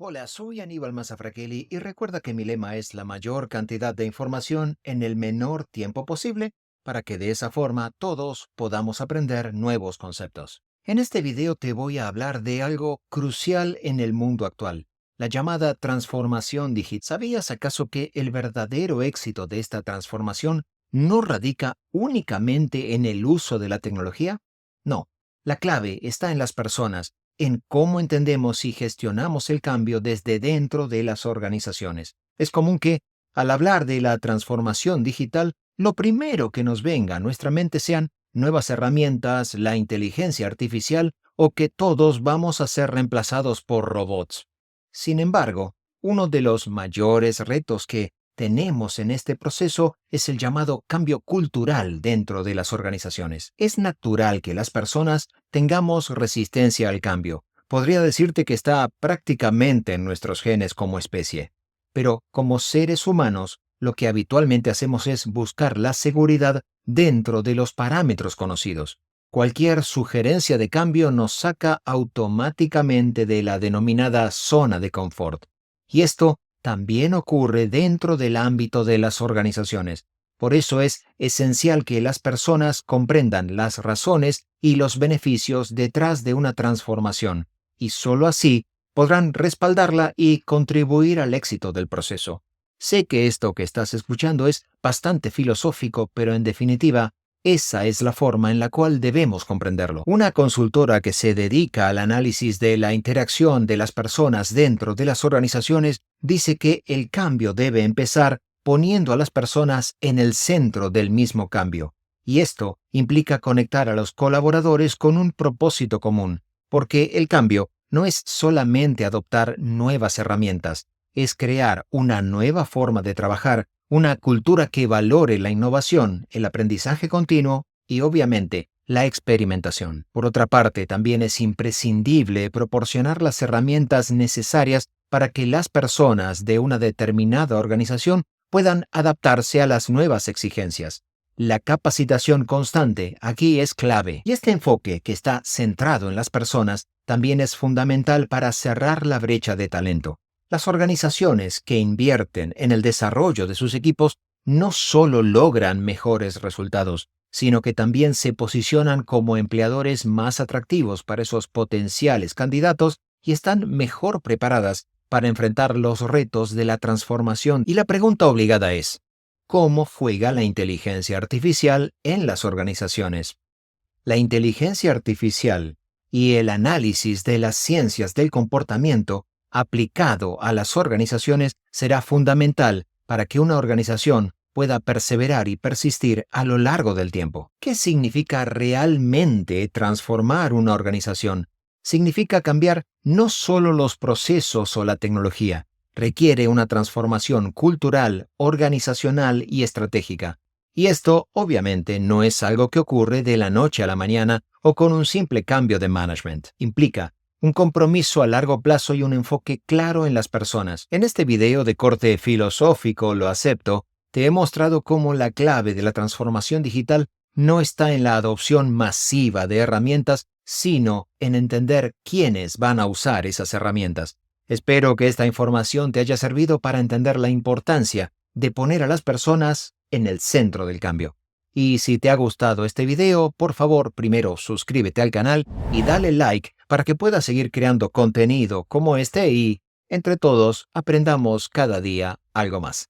Hola, soy Aníbal Mazafraqueli y recuerda que mi lema es la mayor cantidad de información en el menor tiempo posible para que de esa forma todos podamos aprender nuevos conceptos. En este video te voy a hablar de algo crucial en el mundo actual, la llamada transformación digital. ¿Sabías acaso que el verdadero éxito de esta transformación no radica únicamente en el uso de la tecnología? No, la clave está en las personas, en cómo entendemos y gestionamos el cambio desde dentro de las organizaciones. Es común que, al hablar de la transformación digital, lo primero que nos venga a nuestra mente sean nuevas herramientas, la inteligencia artificial o que todos vamos a ser reemplazados por robots. Sin embargo, uno de los mayores retos que tenemos en este proceso es el llamado cambio cultural dentro de las organizaciones. Es natural que las personas tengamos resistencia al cambio. Podría decirte que está prácticamente en nuestros genes como especie. Pero como seres humanos, lo que habitualmente hacemos es buscar la seguridad dentro de los parámetros conocidos. Cualquier sugerencia de cambio nos saca automáticamente de la denominada zona de confort. Y esto también ocurre dentro del ámbito de las organizaciones. Por eso es esencial que las personas comprendan las razones y los beneficios detrás de una transformación, y sólo así podrán respaldarla y contribuir al éxito del proceso. Sé que esto que estás escuchando es bastante filosófico, pero en definitiva, esa es la forma en la cual debemos comprenderlo. Una consultora que se dedica al análisis de la interacción de las personas dentro de las organizaciones dice que el cambio debe empezar poniendo a las personas en el centro del mismo cambio. Y esto implica conectar a los colaboradores con un propósito común, porque el cambio no es solamente adoptar nuevas herramientas, es crear una nueva forma de trabajar, una cultura que valore la innovación, el aprendizaje continuo y, obviamente, la experimentación. Por otra parte, también es imprescindible proporcionar las herramientas necesarias para que las personas de una determinada organización puedan adaptarse a las nuevas exigencias. La capacitación constante aquí es clave, y este enfoque que está centrado en las personas también es fundamental para cerrar la brecha de talento. Las organizaciones que invierten en el desarrollo de sus equipos no solo logran mejores resultados, sino que también se posicionan como empleadores más atractivos para esos potenciales candidatos y están mejor preparadas para enfrentar los retos de la transformación. Y la pregunta obligada es, ¿cómo juega la inteligencia artificial en las organizaciones? La inteligencia artificial y el análisis de las ciencias del comportamiento aplicado a las organizaciones será fundamental para que una organización pueda perseverar y persistir a lo largo del tiempo. ¿Qué significa realmente transformar una organización? Significa cambiar no solo los procesos o la tecnología, requiere una transformación cultural, organizacional y estratégica. Y esto, obviamente, no es algo que ocurre de la noche a la mañana o con un simple cambio de management. Implica un compromiso a largo plazo y un enfoque claro en las personas. En este video de corte filosófico, lo acepto, te he mostrado cómo la clave de la transformación digital no está en la adopción masiva de herramientas, sino en entender quiénes van a usar esas herramientas. Espero que esta información te haya servido para entender la importancia de poner a las personas en el centro del cambio. Y si te ha gustado este video, por favor, primero suscríbete al canal y dale like para que puedas seguir creando contenido como este y, entre todos, aprendamos cada día algo más.